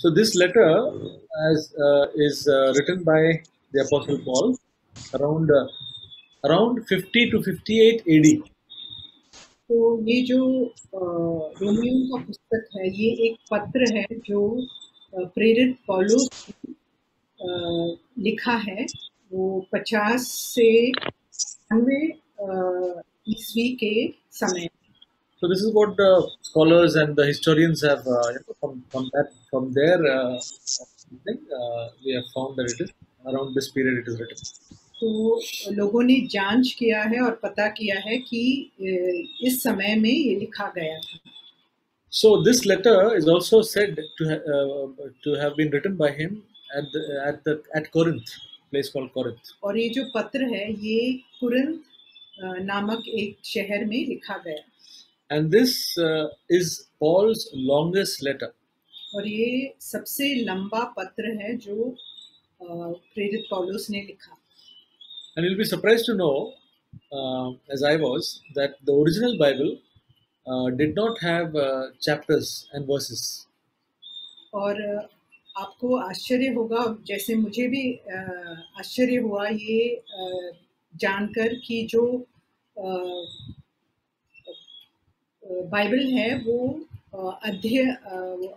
So this letter is written by the Apostle Paul around around 50 to 58 AD. तो ये जो Romeo का पुस्तक है, ये एक पत्र है जो प्रेरित पौलुस अ, लिखा है। वो 50 से 90 ईस्वी के समय। So this is what the scholars and the historians have from their thing, we have found that it is around this period it is written. तो लोगों ने जांच किया है और पता किया है कि इस समय में ये लिखा गया था। So this letter is also said to have been written by him at Corinth, place called Corinth. और ये जो पत्र है ये कुरिन्थ नामक एक शहर में लिखा गया। And this is Paul's longest letter. और ये सबसे लंबा पत्र है जो प्रेरित पौलुस ने लिखा। And you'll be surprised to know, as I was, that the original Bible did not have chapters and verses. और आपको आश्चर्य होगा, जैसे मुझे भी आश्चर्य हुआ ये जानकर कि जो बाइबल है वो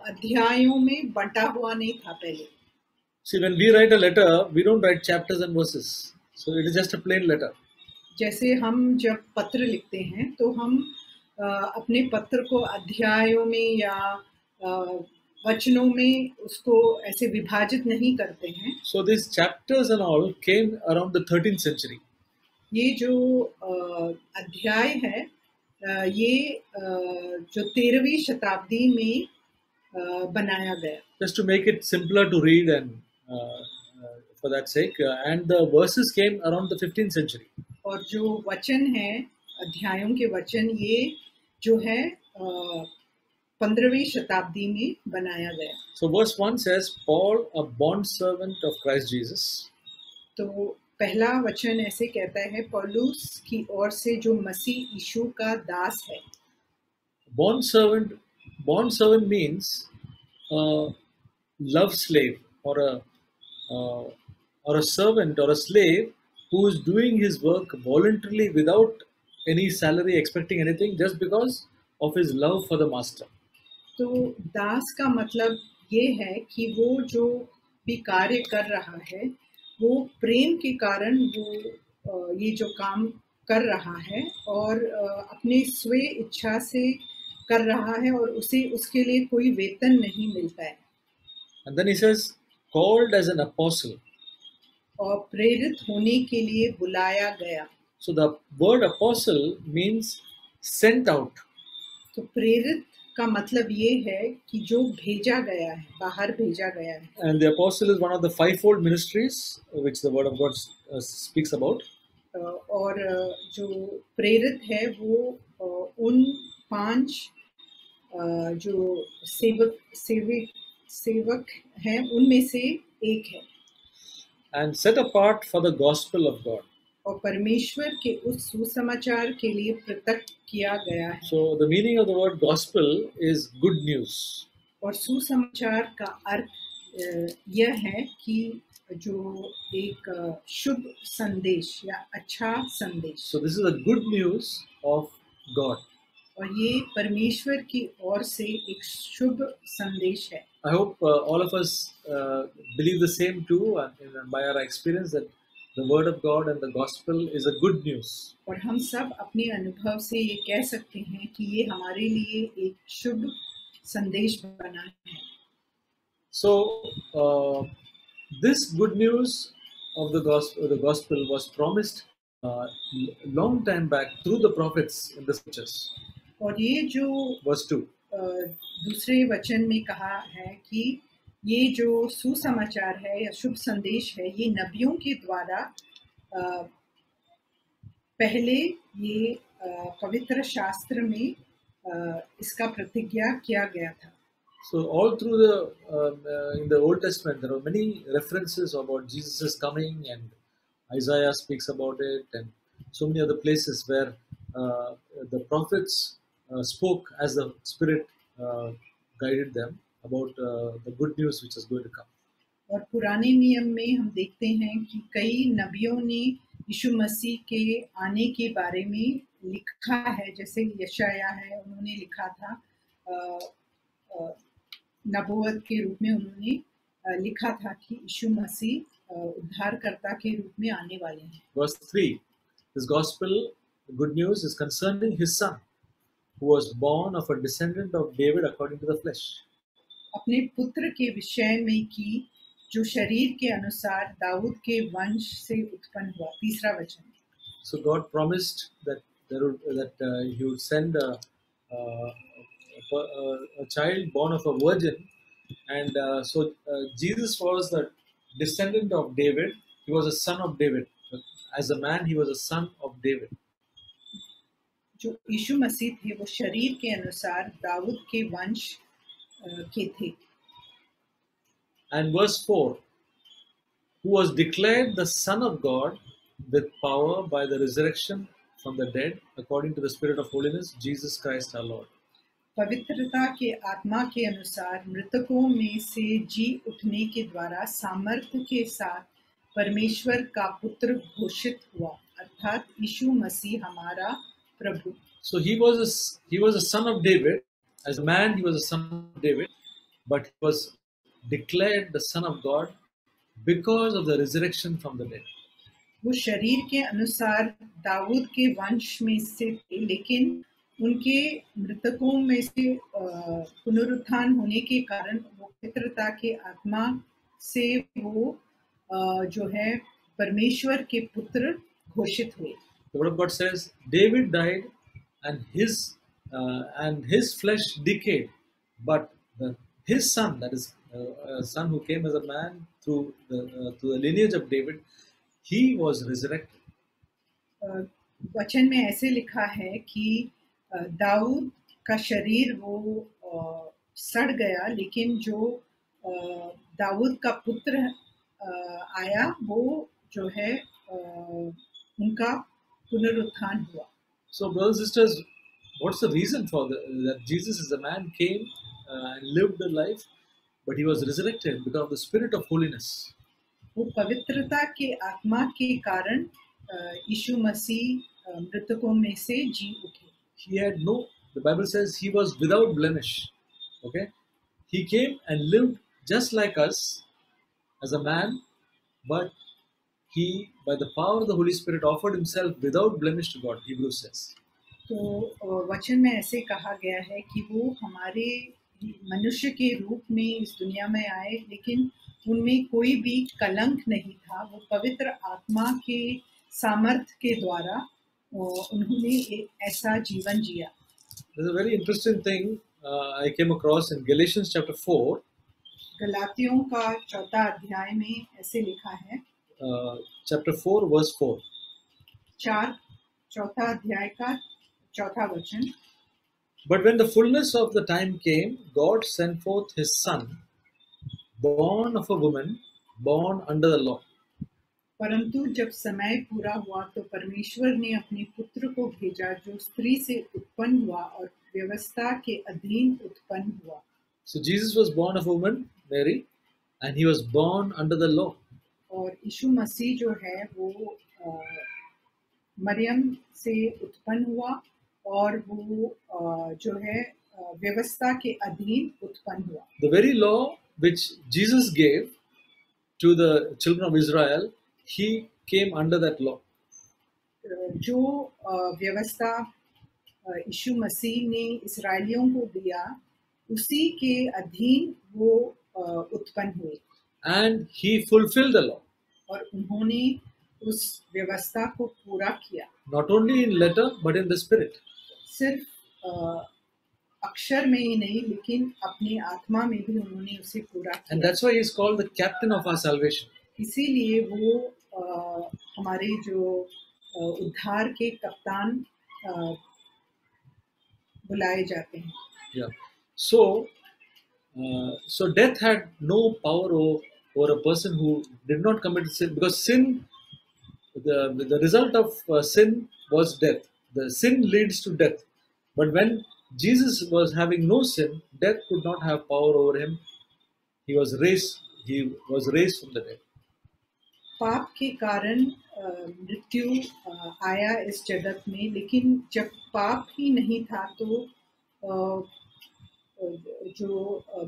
अध्यायों में बंटा हुआ नहीं था पहले। See, when we write a letter, we don't write chapters and verses. So it is just a plain letter. जैसे हम जब पत्र लिखते हैं तो हम अपने पत्र को अध्यायों में या वचनों में उसको ऐसे विभाजित नहीं करते हैं। So these chapters and all came around the 13th century. ये जो अध्याय है ये जो 13वीं शताब्दी में बनाया गया। Just to make it simpler to read and for that sake, and the verses came around the 15th century. और जो वचन है, अध्यायों के वचन, ये जो है 15वीं शताब्दी में बनाया गया। So verse 1 says, Paul, a bond servant of Christ Jesus. तो पहला वचन ऐसे कहता है, पौलुस की ओर से जो मसीह यीशु का दास है। Bond servant means love slave or a servant or a slave who is doing his work voluntarily without any salary, expecting anything, just because of his love for the master. तो दास का मतलब ये है कि वो जो भी कार्य कर रहा है वो प्रेम के कारण वो ये जो काम कर रहा है और अपने स्वे इच्छा से कर रहा है और उसे उसके लिए कोई वेतन नहीं मिलता है। And then he says, called as an apostle. और प्रेरित होने के लिए बुलाया गया। So the word apostle means sent out. तो प्रेरित का मतलब ये है कि जो भेजा गया है, बाहर भेजा गया है। And the apostle is one of the fivefold ministries which the word of God speaks about. और जो प्रेरित है वो उन 5 जो सेवक हैं उनमें से एक है। And set apart for the gospel of God. और परमेश्वर के उस सुसमाचार के लिए पृथक किया गया है। So the meaning of the word gospel is good news. और सुसमाचार का अर्थ यह है कि जो एक शुभ संदेश या अच्छा संदेश। So this is a good news of God. और ये परमेश्वर की ओर से एक शुभ संदेश है। I hope all of us believe the same too, and by our experience that the word of God and the gospel is a good news. और हम सब अपने अनुभव से ये कह सकते हैं कि ये हमारे लिए एक शुभ संदेश बना है। So this good news of the gospel was promised long time back through the prophets in the scriptures. और ये जो Verse 2. दूसरे वचन में कहा है कि ये जो सुसमाचार है या शुभ संदेश है ये नबियों के द्वारा पहले ये पवित्र शास्त्र में इसका प्रतिज्ञा किया गया था। So all through in the Old Testament there are many references about Jesus' coming, and Isaiah speaks about it, and so many other places where the prophets spoke as the Spirit guided them about the good news which is going to come. और पुराने नियम में हम देखते हैं कि कई नबियों ने यीशु मसीह के आने के बारे में लिखा है, जैसे यशाया है, उन्होंने लिखा था अ, अ, नबूवत के रूप में उन्होंने लिखा था कि यीशु मसीह उद्धारकर्ता के रूप में आने वाले हैं। Verse 3, this gospel, good news, is concerning his son, who was born of a descendant of David according to the flesh. अपने पुत्र के विषय में कि जो शरीर के अनुसार दाऊद के वंश से उत्पन्न हुआ। तीसरा वचन। So God promised that he would send a child born of a virgin, and so Jesus was the descendant of David. He was a son of David. As a man, he was a son of David. जो यीशु मसीह थे वो शरीर के अनुसार दाऊद के वंश के थे। And verse 4, who was declared the Son of God with power by the resurrection from the dead, according to the Spirit of holiness, Jesus Christ our Lord. पवित्रता के आत्मा के अनुसार मृतकों में से जी उठने के द्वारा सामर्थ्य के साथ परमेश्वर का पुत्र घोषित हुआ, अर्थात यीशु मसीह हमारा प्रभु। So he was a son of David. As a man, he was a son of David, but he was declared the Son of God because of the resurrection from the dead. वो शरीर के अनुसार दाऊद के वंश में से थे, लेकिन उनके मृतकों में से पुनरुत्थान होने के कारण वो पवित्रता के आत्मा से वो जो है परमेश्वर के पुत्र घोषित हुए। The word of God says, David died and his flesh decayed, but his son, that is a son who came as a man through the lineage of David, he was resurrected. वचन में ऐसे लिखा है कि दाऊद का शरीर वो सड़ गया, लेकिन जो दाऊद का पुत्र आया वो जो है उनका पुनरुत्थान हुआ। So, brothers and sisters, what's the reason for that Jesus as a man came and lived a life, but he was resurrected because of the Spirit of holiness. वो पवित्रता के आत्मा के कारण यीशु मसीह मृतकों में से जी उठे। He had the Bible says he was without blemish. Okay, he came and lived just like us as a man, but he, by the power of the Holy Spirit, offered himself without blemish to God. Hebrews says. तो वचन में ऐसे कहा गया है कि वो हमारे मनुष्य के रूप में इस दुनिया में आए, लेकिन उनमें कोई भी कलंक नहीं था। वो पवित्र आत्मा के सामर्थ्य के द्वारा उन्होंने एक ऐसा जीवन जिया। There's a very interesting thing I came across in Galatians chapter 4. गलातियों का 4 अध्याय में ऐसे लिखा है, chapter 4 verse 4. 4 अध्याय का 4 वचन। But when the fullness of the time came, God sent forth his son, born of a woman, born under the law. परंतु जब समय पूरा हुआ तो परमेश्वर ने अपने पुत्र को भेजा, जो स्त्री से उत्पन्न हुआ और व्यवस्था के अधीन उत्पन्न हुआ। So Jesus was born of a woman, Mary, and he was born under the law. और यीशु मसीह जो है वो मरियम से उत्पन्न हुआ और वो जो है व्यवस्था के अधीन उत्पन्न हुआ। The very law which Jesus gave to the children of Israel, he came under that law. जो व्यवस्था यीशु मसीह ने इस्राएलियों को दिया, उसी के अधीन वो उत्पन्न हुए। And he fulfilled the law. और उन्होंने उस व्यवस्था को पूरा किया। Not only in letter but in the spirit. सिर्फ अक्षर में ही नहीं, लेकिन अपनी आत्मा में भी उन्होंने उसे पूरा किया। And that's why he is called the captain of our salvation. इसीलिए वो हमारे जो उद्धार के कप्तान बुलाए जाते हैं। Yeah. So death had no power over a person who did not commit sin, because sin, the result of sin was death. The sin leads to death. But when Jesus was having no sin, death could not have power over him. He was raised. He was raised from the dead. पाप के कारण मृत्यु आया इस जगत में, लेकिन जब पाप ही नहीं था तो अ, जो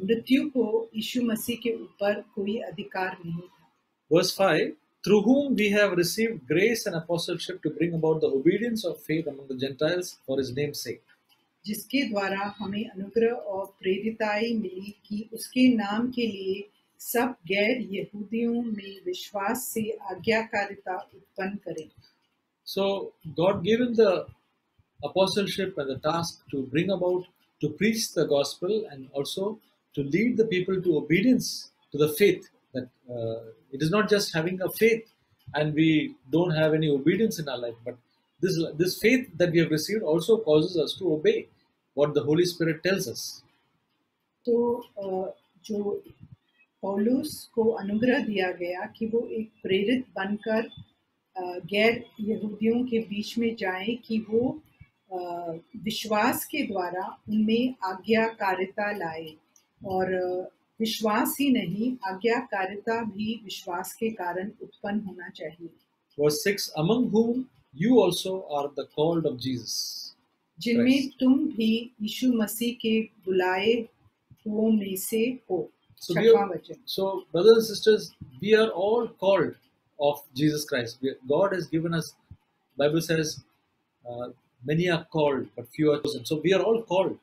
मृत्यु को यीशु मसीह के ऊपर कोई अधिकार नहीं था। Verse 5, through whom we have received grace and apostleship to bring about the obedience of faith among the Gentiles for his name's sake. जिसके द्वारा हमें अनुग्रह और प्रेरिताई मिली कि उसके नाम के लिए सब गैर यहूदियों में विश्वास से आज्ञाकारिता उत्पन्न करें। So God gave him the apostleship and the task to bring about, to preach the gospel and also to lead the people to obedience to the faith. That it is not just having a faith and we don't have any obedience in our life, but this faith that we have received also causes us to obey what the Holy Spirit tells us. तो जो पौलुस को अनुग्रह दिया गया कि वो एक प्रेरित बनकर गैर यहूदियों के बीच में जाए कि वो विश्वास के द्वारा उनमें आज्ञाकारिता लाए, और विश्वास ही नहीं, आज्ञाकारिता भी विश्वास के कारण उत्पन्न होना चाहिए। Verse 6, among whom you also are the called of Jesus जिनमें Christ. तुम भी यीशु मसीह के बुलाए हुओं में से हो। So, छठवां वचन। so, brothers and sisters, we are all called of Jesus Christ. God has given us, Bible says, many are called, but few are chosen. So we are all called.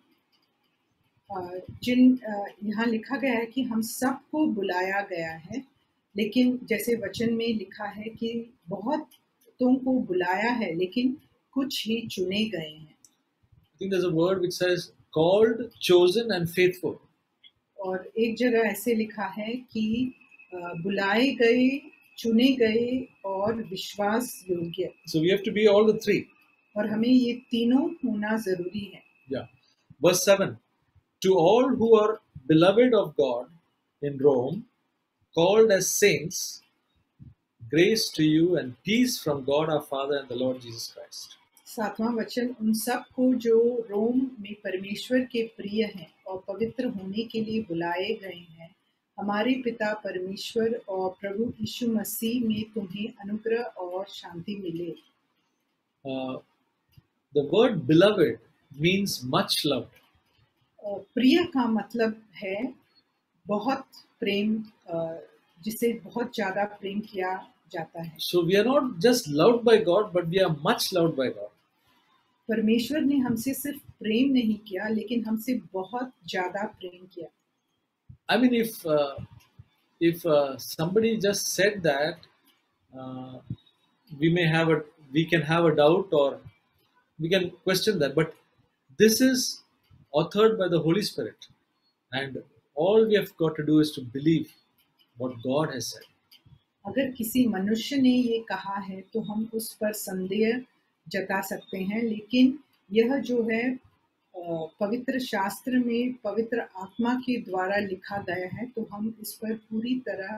यहाँ लिखा गया है कि हम सबको बुलाया गया है, लेकिन जैसे वचन में लिखा है कि बहुत तुमको बुलाया है, लेकिन कुछ ही चुने गए हैं। I think there's a word which says called, chosen, and faithful. और एक जगह ऐसे लिखा है कि बुलाए गए, चुने गए और विश्वास योग्य। So we have to be all the three. और हमें ये तीनों होना जरूरी है। Yeah. Verse 7. To all who are beloved of God in Rome, called as saints, grace to you and peace from God our Father and the Lord Jesus Christ. सातवां वचन, उन सब को जो रोम में परमेश्वर के प्रिय हैं और पवित्र होने के लिए बुलाए गए हैं, हमारे पिता परमेश्वर और प्रभु यीशु मसीह में तुम्हें अनुग्रह और शांति मिले। The word beloved means much loved. प्रिय का मतलब है बहुत प्रेम, जिसे बहुत ज्यादा प्रेम किया जाता है। So we are not just loved by God, but we are much loved by God. परमेश्वर ने हमसे सिर्फ प्रेम नहीं किया, लेकिन हमसे बहुत ज्यादा प्रेम किया। I mean, if somebody just said that, we can have a doubt or we can question that, but this is authored by the Holy Spirit, and all we have got to do is to believe what God has said. अगर किसी मनुष्य ने ये कहा है तो हम उस पर संदेह जता सकते हैं, लेकिन यह जो है पवित्र शास्त्र में पवित्र आत्मा के द्वारा लिखा गया है, तो हम इस पर पूरी तरह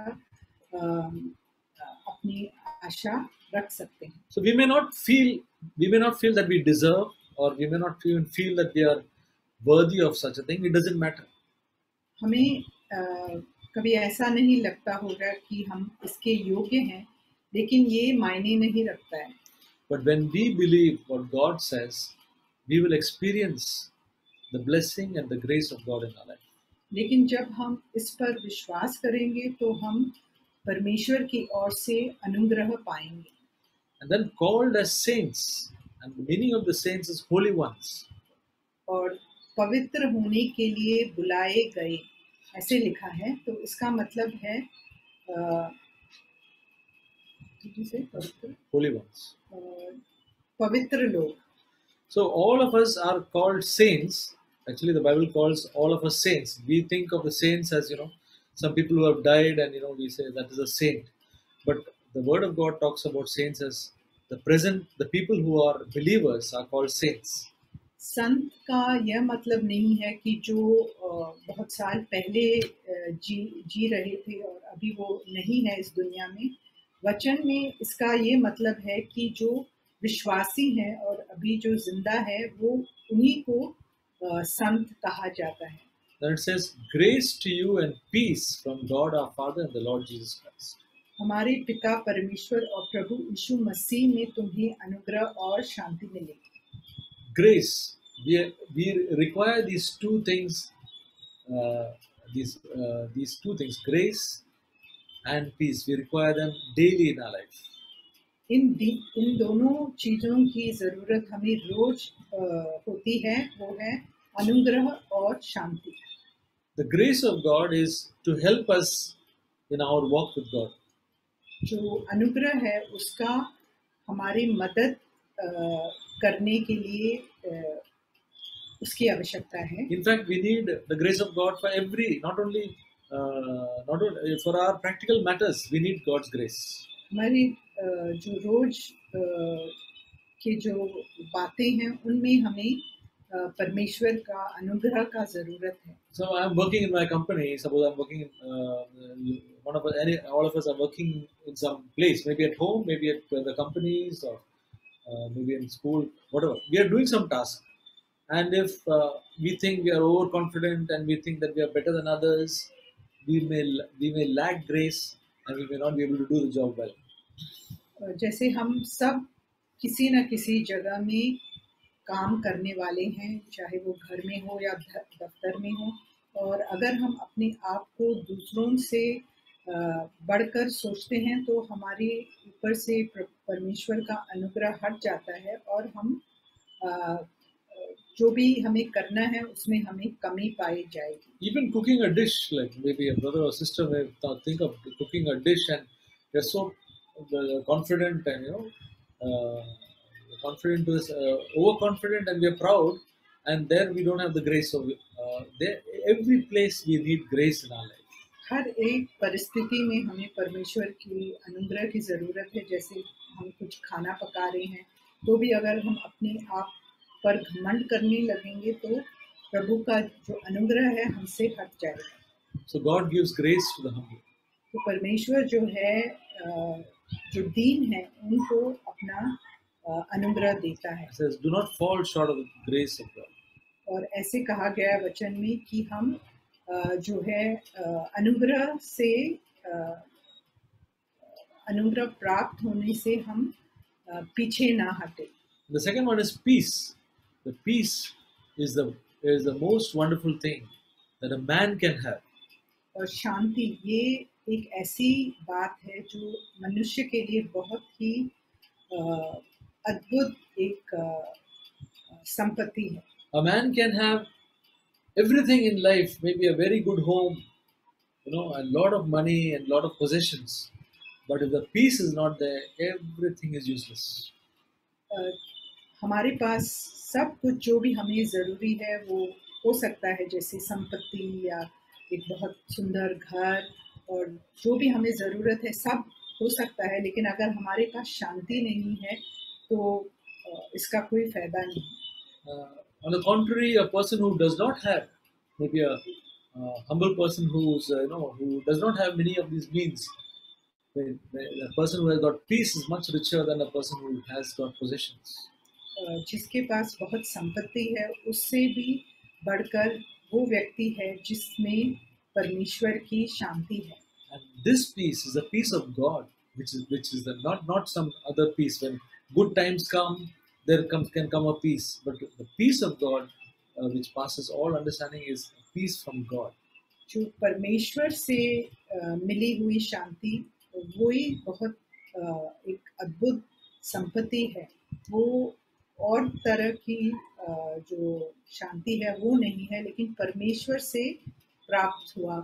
अपनी आशा रख सकते हैं। So we may not feel that we deserve, or we may not even feel that we are worthy of such a thing. It doesn't matter. हमें कभी ऐसा नहीं लगता होगा कि हम इसके योग्य हैं, लेकिन ये मायने नहीं रखता है। But when we believe what God says, we will experience the blessing and the grace of God in our life. लेकिन जब हम इस पर विश्वास करेंगे तो हम परमेश्वर की ओर से अनुग्रह पाएंगे। And then called as saints, and the meaning of the saints is holy ones. और पवित्र होने के लिए बुलाए गए, ऐसे लिखा है, तो इसका मतलब है Holy ones. पवित्र लोग। So all of us are called saints. Actually, the Bible calls all of us saints. We think of the saints as, some people who have died, and we say that is a saint. But the Word of God talks about saints as the people who are believers are called saints. संत का यह मतलब नहीं है कि जो बहुत साल पहले जी रहे थे और अभी वो नहीं है इस दुनिया में। वचन में इसका ये मतलब है कि जो विश्वासी हैं और अभी जो जिंदा है, वो उन्हीं को संत कहा जाता है। Then it says, "Grace to you and peace from God our Father and the Lord Jesus Christ." हमारे पिता परमेश्वर और प्रभु यीशु मसीह में तुम्हें अनुग्रह और शांति मिलेगी। Grace. We require these two things. These two things, grace and peace. We require them daily in our life. इन दोनों चीज़ों की ज़रूरत हमें रोज होती है, वो है अनुग्रह और शांति। The grace of God is to help us in our walk with God. जो अनुग्रह है उसका हमारी मदद करने के लिए उसकी आवश्यकता है। In fact, we need the grace of God for not only for our practical matters. We need God's grace. हमारी जो रोज की जो बातें हैं उनमें हमें परमेश्वर का अनुग्रह का जरूरत है। So I'm working in my company. Suppose I'm working in all of us are working in some place, maybe at home, maybe at the companies, or maybe in school, whatever. We are doing some task, and if we think we are overconfident and we think that we are better than others, we may lack grace and we may not be able to do the job well. जैसे हम सब किसी न किसी जगह में काम करने वाले हैं, चाहे वो घर में हो या दफ्तर में हो, और अगर हम अपने आप को दूसरों से बढ़कर सोचते हैं तो हमारे ऊपर से परमेश्वर का अनुग्रह हट जाता है और हम जो भी हमें करना है उसमें हमें कमी पाई जाएगी। Even cooking a dish, like maybe a brother or sister may think of cooking a dish and they're so confident and confident to this, overconfident, and we are proud, and there we don't have the grace of there. Every place we need grace in our life. हर एक परिस्थिति में हमें परमेश्वर की अनुग्रह की ज़रूरत है। जैसे हम कुछ खाना पका रहे हैं तो भी अगर हम अपने आप पर घमंड करने लगेंगे तो प्रभु का जो अनुग्रह है हमसे हट जाएगा। So God gives grace to the humble. तो परमेश्वर जो है जो दीन है उनको अपना अनुग्रह देता है। It says, "Do not fall short of the grace of God." और ऐसे कहा गया वचन में कि हम जो है अनुग्रह से अनुग्रह प्राप्त होने से हम पीछे ना हटे। The second one is peace. The peace is the most wonderful thing that a man can have. और शांति ये एक ऐसी बात है जो मनुष्य के लिए बहुत ही अद्भुत एक संपत्ति है। A man can have everything in life, maybe a very good home, a lot of money and a lot of possessions. But if the peace is not there, everything is useless. हमारे पास सब कुछ जो भी हमें ज़रूरी है वो हो सकता है, जैसे संपत्ति या एक बहुत सुंदर घर, और जो भी हमें ज़रूरत है सब हो सकता है, लेकिन अगर हमारे पास शांति नहीं है तो इसका कोई फायदा नहीं। On the contrary, a person who does not have, maybe a humble person who's who does not have many of these means, the person who has got peace is much richer than a person who has got possessions. जिसके पास बहुत संपत्ति है उससे भी बढ़कर वो व्यक्ति है जिसमें परमेश्वर की शांति है। And this peace is the peace of God, which is not some other peace. When good times come, can come a peace, but the peace of God, which passes all understanding, is peace from God. जो परमेश्वर से मिली हुई शांति वही बहुत एक अद्भुत संपत्ति है। वो और तरह की जो शांति है वो नहीं है, लेकिन परमेश्वर से प्राप्त हुआ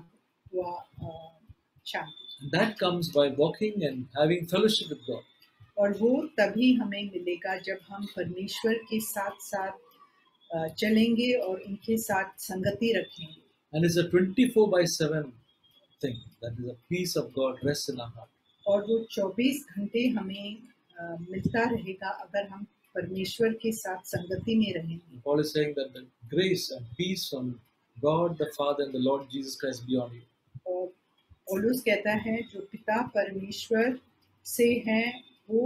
शांति। That comes by walking and having fellowship with God. और वो तभी हमें मिलेगा जब हम परमेश्वर के साथ साथ चलेंगे और उनके साथ संगति रखेंगे। And it's a 24/7 thing. That is, a peace of God rests in our heart. और वो 24 घंटे हमें मिलता रहेगा अगर हम परमेश्वर के साथ संगति में रहेंगे। Paul is saying that the grace and peace from God the Father and the Lord Jesus Christ be on you. और पौलुस कहता है जो पिता परमेश्वर से है वो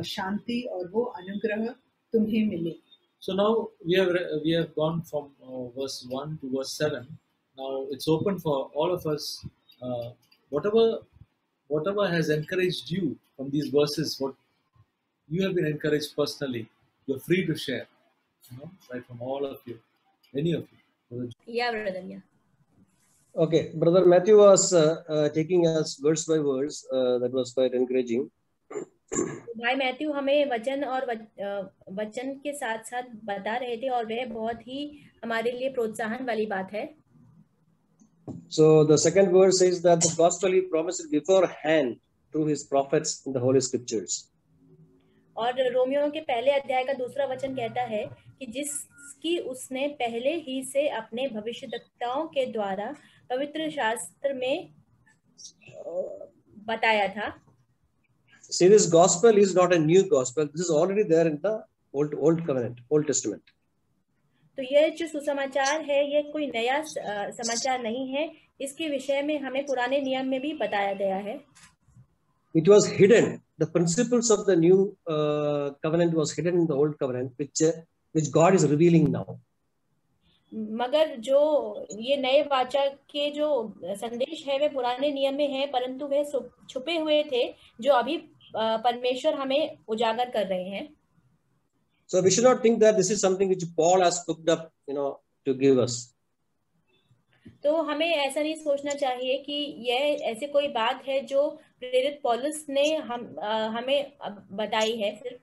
शांति और वो अनुग्रह तुम्हें मिले। So now we have gone from verse 1 to verse 7. Now it's open for all of us. Uh, whatever whatever has encouraged you from these verses, what you have been encouraged personally, you're free to share. Right from all of you, any of you. Yeah, brother. Yeah. Okay, Brother Matthew was taking us verse by verse. That was quite encouraging. भाई Matthew हमें वचन और वचन के साथ साथ बता रहे थे और वह बहुत ही हमारे लिए प्रोत्साहन वाली बात है. So the second verse says that the gospel he promised beforehand through his prophets in the holy scriptures. और रोमियो के पहले अध्याय का दूसरा वचन कहता है कि जिसकी उसने पहले ही से अपने भविष्यद्वक्ताओं के द्वारा पवित्र शास्त्र में बताया था. See, this gospel is not a new gospel. This is already there in the Old Covenant, Old Testament. तो यह जो सुसमाचार है ये कोई नया समाचार नहीं है. इसके विषय में हमें पुराने नियम में भी बताया गया है. It was hidden. The principles of the new covenant was hidden in the Old Covenant, which God is revealing now. मगर जो ये नए वाचा के जो संदेश है वे पुराने नियम में है, परंतु वे छुपे हुए थे जो अभी परमेश्वर हमें उजागर कर रहे हैं. So we should not think that this is something which Paul has cooked up, to give us. तो हमें ऐसा नहीं सोचना चाहिए कि यह ऐसे कोई बात है जो प्रेरित पौलुस ने हमें बताई है सिर्फ.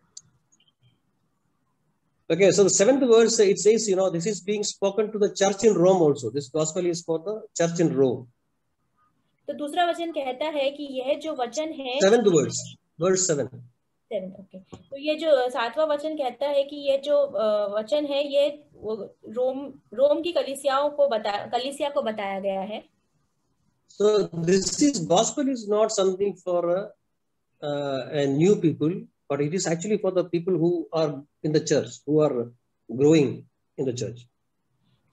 Okay, so the seventh verse, it says, this is being spoken to the church in Rome also. This gospel is for the church in Rome. तो दूसरा वचन कहता है कि यह जो वचन है, seventh verse 7. ओके. तो ये जो सातवां वचन कहता है कि ये जो वचन है ये रोम की कलीसिया को बताया गया है. So this gospel is not something for a new people, but it is actually for the people who are in the church, who are growing in the church.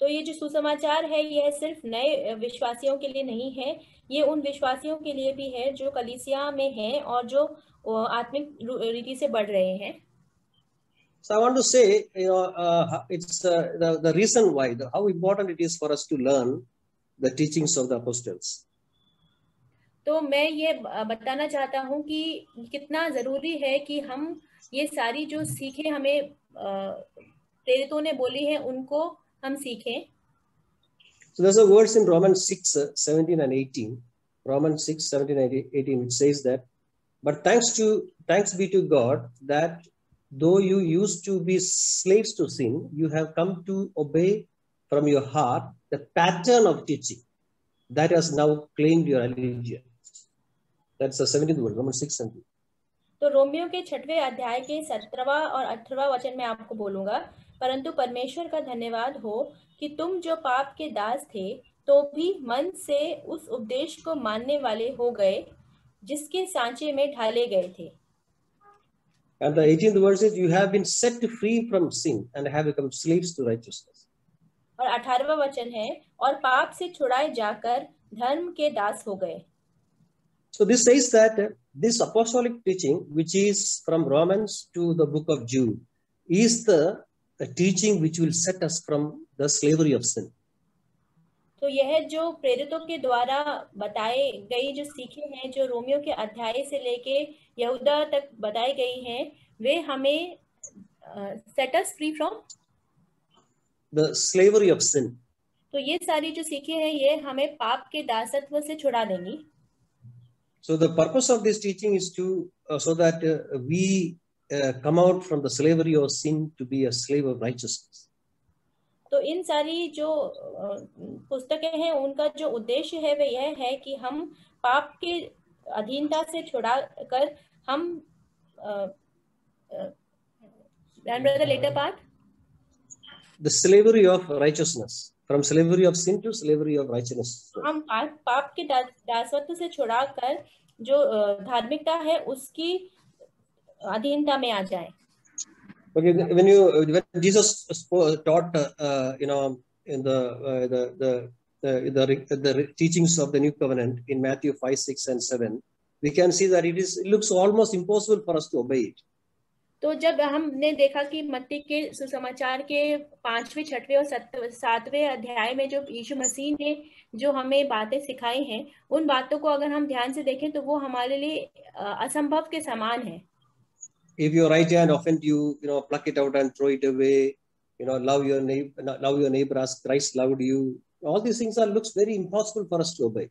तो ये जो सुसमाचार है यह सिर्फ नए विश्वासियों के लिए नहीं है, ये उन विश्वासियों के लिए भी है जो कलीसिया में हैं और जो आत्मिक रीति से बढ़ रहे हैं. So I want to say, it's the reason why, how important it is for us to learn the teachings of the apostles. तो मैं ये बताना चाहता हूँ कि कितना जरूरी है कि हम ये सारी जो सीखें हमें प्रेरितों ने बोली है उनको हम सीखें. So there's a verse in Romans 6:17 and 18. Romans 6:17 and 18, which says that, but thanks be to God that though you used to be slaves to sin, you have come to obey from your heart the pattern of teaching that has now claimed your allegiance. That's the 17th verse, Romans 6:17. तो Romeo के 6वें अध्याय के 17वां और 18वां वचन में आपको बोलूंगा, परंतु परमेश्वर का धन्यवाद हो कि तुम जो पाप के दास थे तो भी मन से उस उपदेश को मानने वाले हो गए जिसके सांचे में ढाले गए थे. And the 18th verse is, you have been set free from sin and have become slaves to righteousness. और 18वां वचन है, और पाप से छुड़ाए जाकर धर्म के दास हो गए. So this says that this apostolic teaching, which is from Romans to the book of Jude, is the teaching which will set us from the slavery of sin. तो यह जो प्रेरितों के द्वारा बताए गई जो सीखें हैं जो रोमियो के अध्याय से लेके यहूदा तक बताई गई हैं, वे हमें set us free from the slavery of sin. तो ये सारी जो सीखें हैं ये हमें पाप के दासत्व से छुड़ा देंगी. So the purpose of this teaching is to so that we come out from the slavery of sin to be a slave of righteousness. तो इन सारी जो पुस्तकें हैं उनका जो उद्देश्य है वह यह है कि हम पाप के अधीनता से छुड़ा कर हम the later part, the slavery of righteousness, from slavery of sin to slavery of righteousness. हम पाप के दासत्व से छुड़ा कर जो धार्मिकता है उसकी अधीनता में आ जाए. Okay, when Jesus taught, in the teachings of the New Covenant in Matthew 5, 6, and 7, we can see that it looks almost impossible for us to obey it. तो जब हमने देखा कि मत्ती के सुसमाचार के 5वें, 6वें और 7वें अध्याय में जो यीशु मसीह ने जो हमें बातें सिखाई हैं, उन बातों को अगर हम ध्यान से देखें तो वो हमारे लिए असंभव के समान है। If your right hand offend you, pluck it out and throw it away. Love your neighbor as Christ loved you. All these things looks very impossible for us to obey.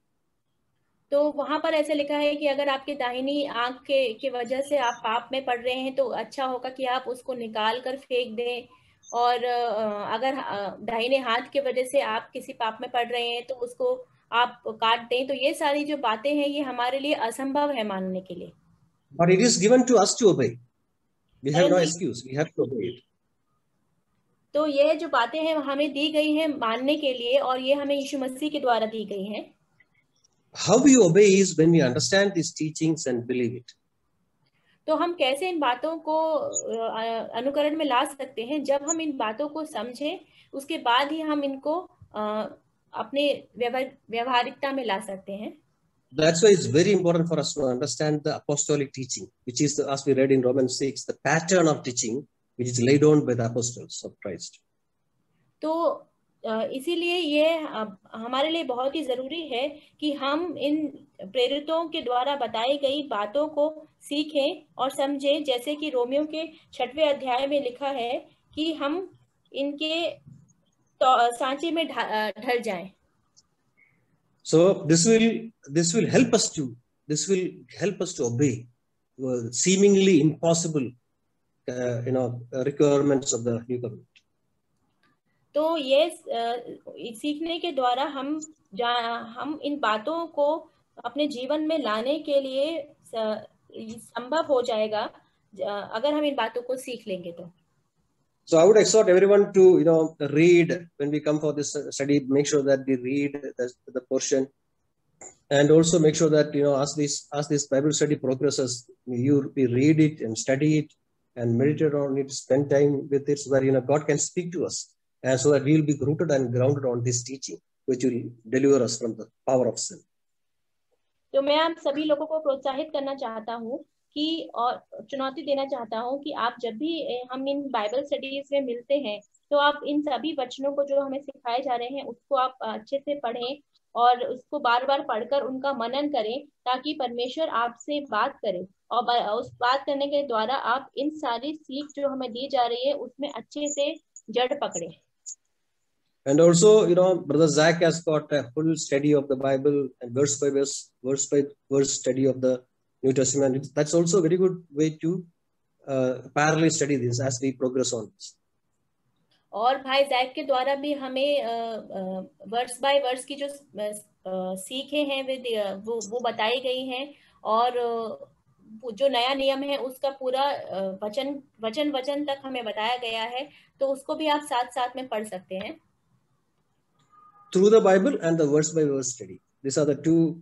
तो वहां पर ऐसे लिखा है कि अगर आपके दाहिनी आंख के वजह से आप पाप में पड़ रहे हैं तो अच्छा होगा कि आप उसको निकाल कर फेंक दें, और अगर दाहिने हाथ के वजह से आप किसी पाप में पड़ रहे हैं तो उसको आप काट दें। तो ये सारी जो बातें हैं ये हमारे लिए असंभव है मानने के लिए, But it is given to us to obey. We have no परंतु excuse. We have to obey it. तो ये जो बातें हैं हमें दी गई हैं मानने के लिए, और ये हमें यीशु मसीह के द्वारा दी गई हैं। How we obey is when we understand these teachings and believe it. तो हम कैसे इन बातों को अनुकरण में ला सकते हैं? जब हम इन बातों को समझें, उसके बाद ही हम इनको अपने व्यवहारिकता में ला सकते हैं। That's why it's very important for us to understand the apostolic teaching, which is, as we read in Romans 6, the pattern of teaching which is laid down by the apostles of Christ. तो इसीलिए ये हमारे लिए बहुत ही जरूरी है कि हम इन प्रेरितों के द्वारा बताई गई बातों को सीखें और समझें, जैसे कि रोमियो के 6वें अध्याय में लिखा है कि हम इनके सांचे में ढल जाएं। So this will help us to obey seemingly impossible requirements of the new covenant. तो ये सीखने के द्वारा हम इन बातों को अपने जीवन में लाने के लिए संभव हो जाएगा अगर हम इन बातों को सीख लेंगे तो। So I would exhort everyone to read when we come for this study. Make sure that we read the portion, and also make sure that as this Bible study progresses, we read it and study it and meditate on it, spend time with it, so that God can speak to us, and so that we will be rooted and grounded on this teaching, which will deliver us from the power of sin. तो मैं आप सभी लोगों को प्रोत्साहित करना चाहता हूँ कि और चुनौती देना चाहता हूँ कि आप जब भी हम इन बाइबल स्टडीज में मिलते हैं तो आप इन सभी वचनों को जो हमें सिखाए जा रहे हैं उसको आप अच्छे से पढ़ें और उसको बार बार पढ़कर उनका मनन करें, ताकि परमेश्वर आपसे बात करे और उस बात करने के द्वारा आप इन सारी सीख जो हमें दी जा रही है उसमें अच्छे से जड़ पकड़े। And also, Brother Zach has got a full study of the Bible and verse by verse study of the New Testament. That's also a very good way to parallelly study this as we progress on this. और भाई Jack के द्वारा भी हमें verse bye verse की जो सीखे हैं वो बताई गई हैं, और जो नया नियम है उसका पूरा वचन तक हमें बताया गया है, तो उसको भी आप साथ साथ में पढ़ सकते हैं। Through the Bible and the verse by verse study. These are the two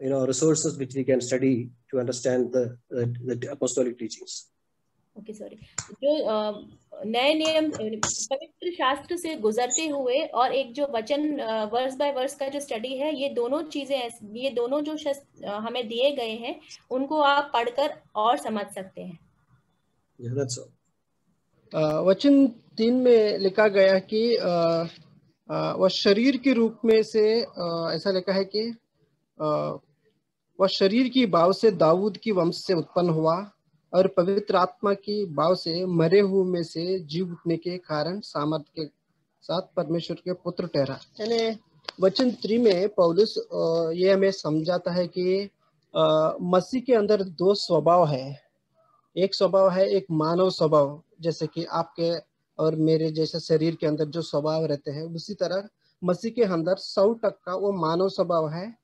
resources which we can study to understand the apostolic teachings. Okay sorry, जो नए नियम पवित्र शास्त्र से गुजरते हुए और एक जो वचन वर्स बाय वर्स का जो स्टडी है, ये दोनों जो हमें दिए गए हैं उनको आप पढ़कर और समझ सकते हैं। Yeah, that's all. वचन 3 में लिखा गया कि वह शरीर के रूप में से ऐसा लिखा है कि वह शरीर की भाव से दाऊद की वंश से उत्पन्न हुआ और पवित्र आत्मा की भाव से मरे हुए में से जीव उठने के कारण सामर्थ्य के साथ परमेश्वर के पुत्र ठहरा। यानी वचन 3 में पौलुस ये हमें समझाता है कि मसीह के अंदर दो स्वभाव है। एक स्वभाव है एक मानव स्वभाव, जैसे कि आपके और मेरे जैसे शरीर के अंदर जो स्वभाव रहते हैं, उसी तरह मसीह के अंदर 100% वो मानव स्वभाव है।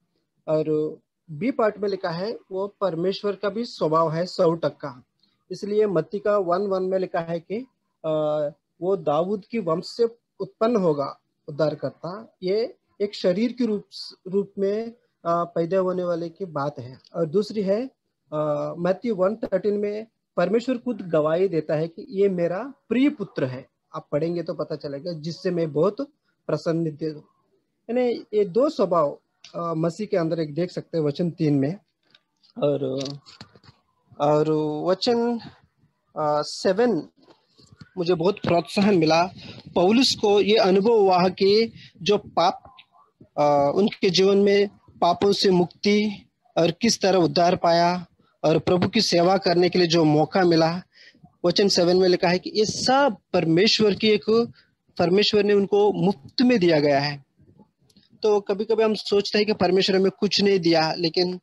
और बी पार्ट में लिखा है वो परमेश्वर का भी स्वभाव है 100%। इसलिए मत्ती का 1:1 में लिखा है कि वो दाऊद की वंश से उत्पन्न होगा उद्धारकर्ता। ये एक शरीर के रूप में पैदा होने वाले की बात है। और दूसरी है मत्ती 1:13 में परमेश्वर खुद गवाही देता है कि ये मेरा प्रिय पुत्र है। आप पढ़ेंगे तो पता चलेगा, जिससे मैं बहुत प्रसन्नित हूँ। यानी ये दो स्वभाव मसीह के अंदर एक देख सकते हैं वचन 3 में। और वचन 7 मुझे बहुत प्रोत्साहन मिला। पौलुस को ये अनुभव हुआ कि जो पाप उनके जीवन में पापों से मुक्ति और किस तरह उद्धार पाया और प्रभु की सेवा करने के लिए जो मौका मिला। वचन 7 में लिखा है कि ये सब परमेश्वर ने उनको मुफ्त में दिया गया है। तो कभी कभी हम सोचते हैं कि परमेश्वर हमें कुछ नहीं दिया, लेकिन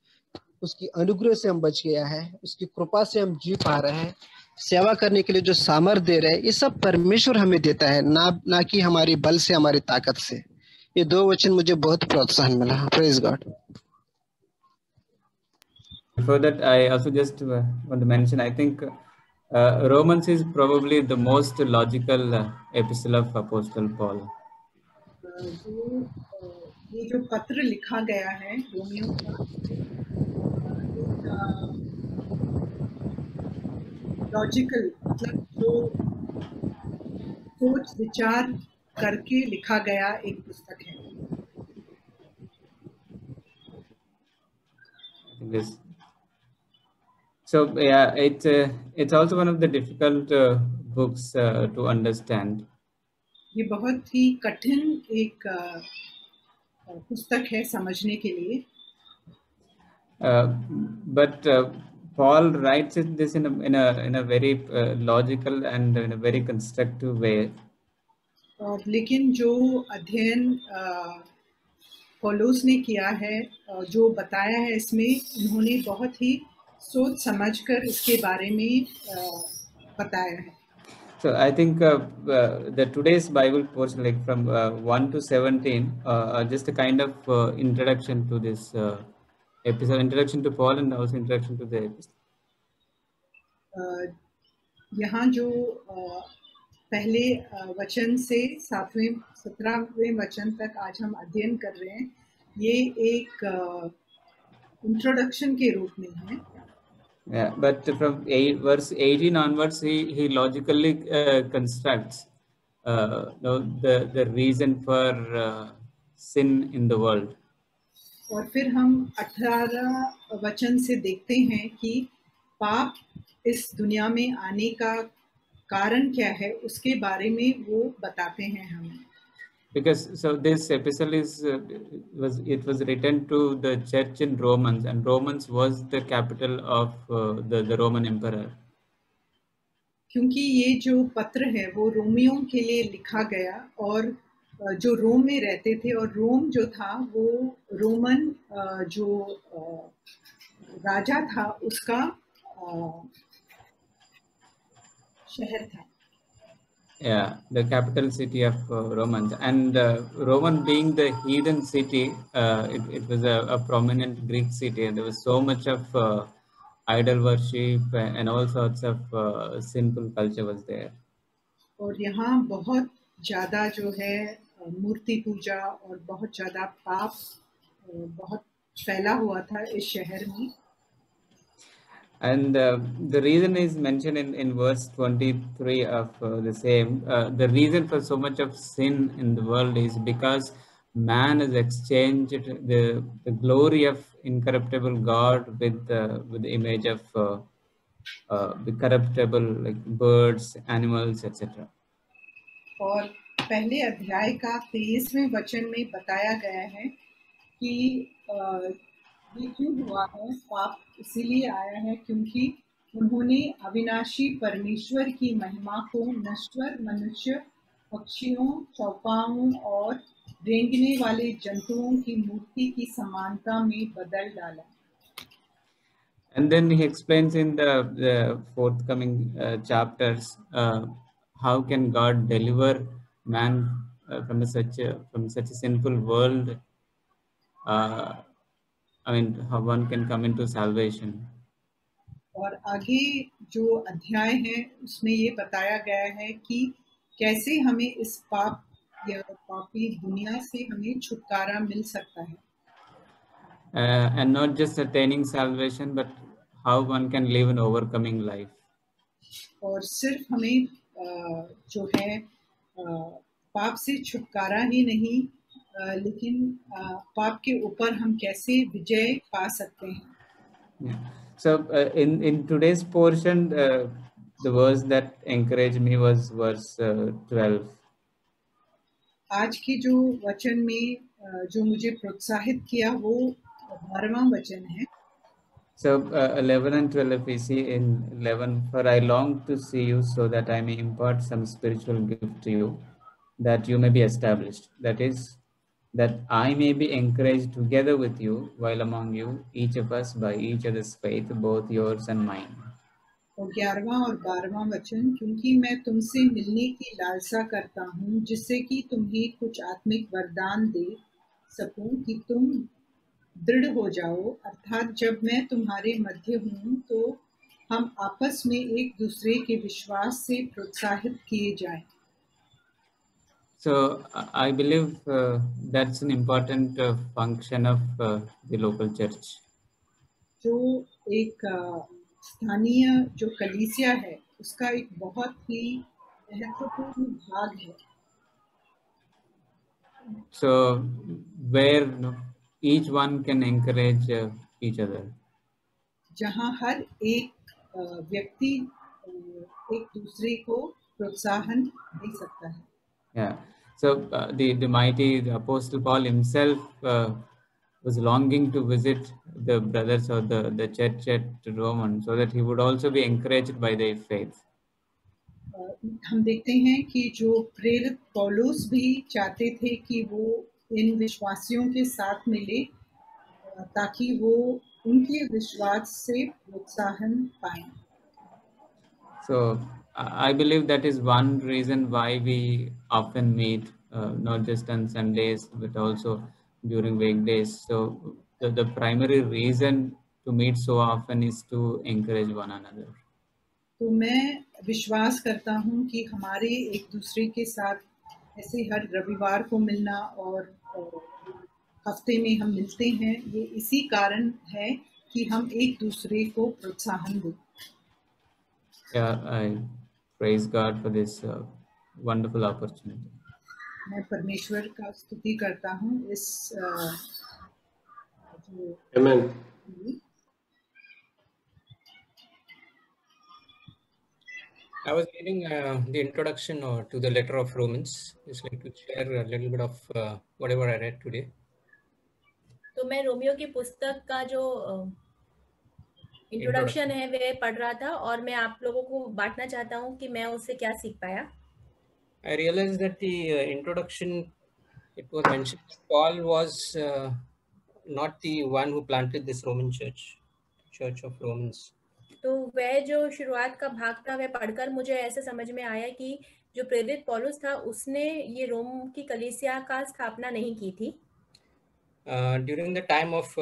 उसकी अनुग्रह से हम बच गया है, उसकी कृपा से हम जी पा रहे हैं। सेवा करने के लिए जो सामर्थ्य दे रहे हैं, ये सब परमेश्वर हमें देता है, ना कि हमारी बल से, हमारी ताकत से। ये 2 वचन मुझे बहुत प्रोत्साहन मिला। Praise God. Before that, I also just want to mention, I think Romans is probably the most logical epistle of Apostle Paul. ये जो पत्र लिखा गया है रोमियो का, लॉजिकल मतलब जो सोच विचार करके लिखा गया एक पुस्तक है। Yes. So yeah, it's also one of the difficult books to understand. ये बहुत ही कठिन एक पुस्तक है समझने के लिए। But Paul writes this in a very logical and in a very constructive way. और लेकिन जो अध्ययन पौलुस ने किया है, जो बताया है इसमें, उन्होंने बहुत ही सोच समझकर इसके बारे में बताया है। So I think the today's Bible portion, like from 1 to 17, are just a kind of introduction to this episode, introduction to Paul, and also introduction to the episode. यहाँ जो पहले वचन से 17वें वचन तक आज हम अध्ययन कर रहे हैं, ये एक इंट्रोडक्शन के रूप में है। Yeah, but from verse 18 onwards, he logically constructs the reason for sin in the world. और फिर हम 18 वचन से देखते हैं कि पाप इस दुनिया में आने का कारण क्या है, उसके बारे में वो बताते हैं हमें। Because so this epistle was written to the church in Romans, and Romans was the capital of the Roman emperor. क्योंकि ये जो पत्र है वो रोमियों के लिए लिखा गया, और जो रोम में रहते थे, और रोम जो था वो रोमन जो राजा था उसका शहर था। Yeah, the capital city of Romans, and Roman being the heathen city, it was a prominent Greek city, and there was so much of idol worship and all sorts of sinful culture was there. और यहाँ बहुत ज़्यादा जो है मूर्ति पूजा और बहुत ज़्यादा पाप बहुत फैला हुआ था इस शहर में। And the reason is mentioned in verse 23 of the same. The reason for so much of sin in the world is because man has exchanged the glory of incorruptible God with the image of the corruptible, like birds, animals, etc. और पहले अध्याय का 23वें वचन में बताया गया है कि ये क्यों हुआ है, पाप इसीलिए आया है क्योंकि उन्होंने अविनाशी परमेश्वर की महिमा को नश्वर मनुष्य, पक्षियों, चौपाओं और रेंगने वाले जंतुओं की मूर्ति की समानता में बदल डाला। And then he explains in the forthcoming chapters how can God deliver man from such a sinful world. I mean, how one can come into salvation. और आगे जो अध्याय है उसमें ये बताया गया है कि कैसे हमें इस पाप या पापी दुनिया से हमें छुटकारा मिल सकता है। And not just attaining salvation, but how one can live an overcoming life. और सिर्फ हमें जो है पाप से छुटकारा ही नहीं, लेकिन पाप के ऊपर हम कैसे विजय पा सकते हैं। Yeah. So in today's portion, the verse that encouraged me was verse 12. आज की जो वचन में जो मुझे प्रोत्साहित किया वो 12वां वचन है. So 11 and 12, if we see in 11, for I long to see you so that I may impart some spiritual gift to you, that you may be established. That is, that I may be encouraged together with you while among you, each of us by each other's faith, both yours and mine. और 11वां और 12वां वचन, क्योंकि मैं तुमसे मिलने की लालसा करता हूँ जिससे कि तुम्हें कुछ आत्मिक वरदान दे सकूं कि तुम दृढ़ हो जाओ, अर्थात जब मैं तुम्हारे मध्य हूँ तो हम आपस में एक दूसरे के विश्वास से प्रोत्साहित किए जाएं. So I believe that's an important function of the local church. जो एक स्थानीय जो कलीसिया है उसका एक बहुत ही महत्वपूर्ण भाग है. So where each one can encourage each other. जहाँ हर एक व्यक्ति एक दूसरे को प्रोत्साहन दे सकता है. Yeah. So the mighty the Apostle Paul himself was longing to visit the brothers or the church at Rome so that he would also be encouraged by their faith. हम देखते हैं कि जो प्रेरित पौलुस भी चाहते थे कि वो इन विश्वासियों के साथ मिले ताकि वो उनके विश्वास से प्रोत्साहन पाएं. So I believe that is one reason why we often meet, not just on Sundays but also during weekdays. So the primary reason to meet so often is to encourage one another. तो मैं विश्वास करता हूँ कि हमारे एक दूसरे के साथ ऐसे हर रविवार को मिलना और हफ्ते में हम मिलते हैं, ये इसी कारण है कि हम एक दूसरे को प्रोत्साहन दें. Yeah, I praise God for this wonderful opportunity. मैं परमेश्वर का स्तुति करता हूँ इस Amen. I was reading the introduction to the letter of Romans. Just like to share a little bit of whatever I read today. तो मैं Romeo की पुस्तक का जो इंट्रोडक्शन है वह पढ़ रहा था और मैं आप लोगों को बांटना चाहता हूँ कि मैं उससे क्या सीख पाया. I realized that the introduction, it was mentioned that Paul was not the one who planted this Roman church, Church of Romans. तो वह जो शुरुआत का भाग था वह पढ़कर मुझे ऐसे समझ में आया कि जो प्रेरित पौलुस था उसने ये रोम की कलीसिया का स्थापना नहीं की थी. During the time of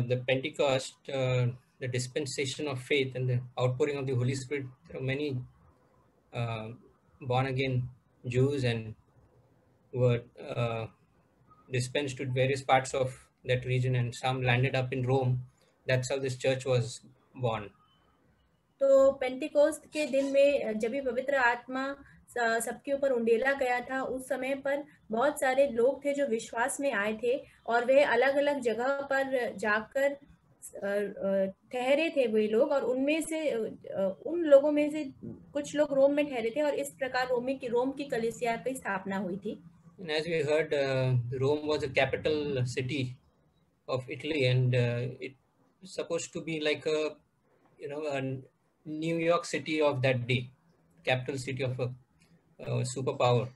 the Pentecost, the dispensation of faith and the outpouring of the Holy Spirit, there were many born again Jews and were dispensed to various parts of that region, and some landed up in Rome. That's how this church was born. तो Pentecost के दिन में जब भी पवित्र आत्मा सबके ऊपर उंडेला गया था उस समय पर बहुत सारे लोग थे जो विश्वास में आए थे और वे अलग अलग जगह पर जाकर ठहरे थे वे लोग, और उनमें से उन लोगों में से कुछ लोग रोम में ठहरे थे और इस प्रकार रोम की कलीसिया की स्थापना हुई थी. And as we heard, Rome was a capital city of Italy, and it's supposed to be like a New York City of that day, capital city of a superpower.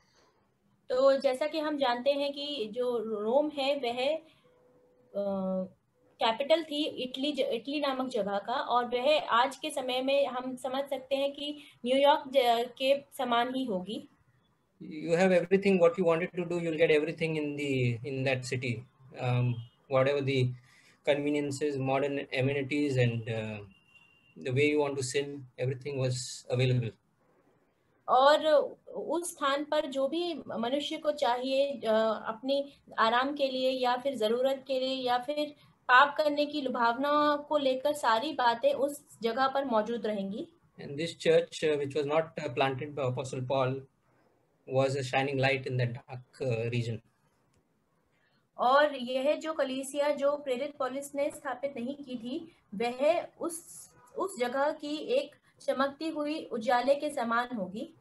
तो जैसा कि हम जानते हैं कि जो रोम है वह कैपिटल थी इटली नामक जगह का, और वह आज के समय में हम समझ सकते हैं कि न्यूयॉर्क के समान ही होगी. You have everything what you wanted to do, you'll get everything in that city. Whatever the conveniences, modern amenities, and the way you want to sin, everything was available. और उस स्थान पर जो भी मनुष्य को चाहिए अपनी आराम के लिए या फिर जरूरत के लिए या फिर पाप करने की लुभावना को लेकर सारी बातें उस जगह पर मौजूद रहेंगी. And this church, which was not planted by Apostle Paul, was a shining light in that dark region. और यह जो कलीसिया जो प्रेरित पौलुस ने स्थापित नहीं की थी वह उस जगह की एक चमकती हुई उजाले के समान होगी।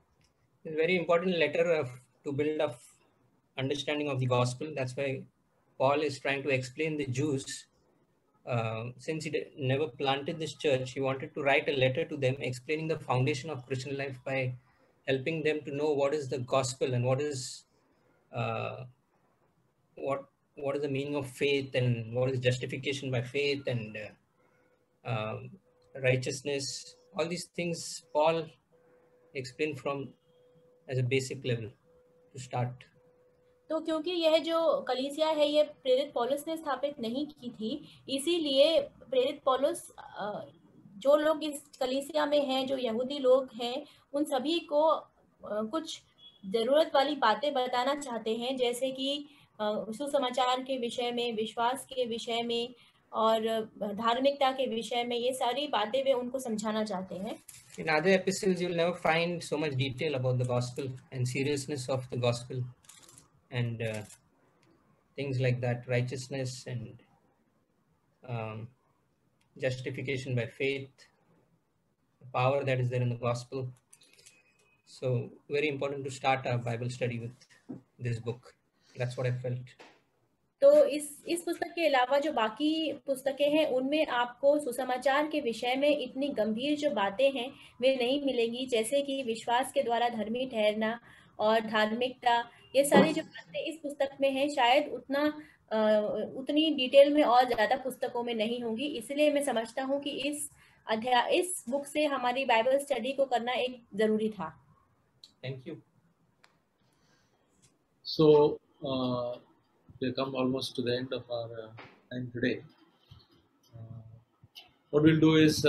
It's a very important letter to build up understanding of the gospel. That's why Paul is trying to explain the Jews. Since he never planted this church, he wanted to write a letter to them explaining the foundation of Christian life by helping them to know what is the gospel and what is the meaning of faith and what is justification by faith and righteousness. All these things Paul explained from as a basic level to start. तो क्योंकि यह जो कलीसिया है ये प्रेरित पौलुस ने स्थापित नहीं की थी, इसीलिए प्रेरित पौलुस जो लोग इस कलीसिया में हैं, जो यहूदी लोग हैं, उन सभी को कुछ जरूरत वाली बातें बताना चाहते हैं, जैसे कि सुसमाचार के विषय में, विश्वास के विषय में और धार्मिकता के विषय में, ये सारी बातें वे उनको समझाना चाहते हैं. In other epistles, you will never find so much detail about the gospel and seriousness of the gospel and things like that, righteousness and justification by faith, the power that is there in the gospel. So very important to start our Bible study with this book. That's what I felt. तो इस पुस्तक के अलावा जो बाकी पुस्तकें हैं उनमें आपको सुसमाचार के विषय में इतनी गंभीर जो बातें हैं वे नहीं मिलेंगी, जैसे कि विश्वास के द्वारा धर्मी ठहरना और धार्मिकता. ये सारी जो बातें इस पुस्तक में हैं शायद उतनी डिटेल में और ज्यादा पुस्तकों में नहीं होंगी. इसलिए मैं समझता हूँ कि इस बुक से हमारी बाइबल स्टडी को करना एक जरूरी था. Thank you. So we come almost to the end of our time today. What we'll do is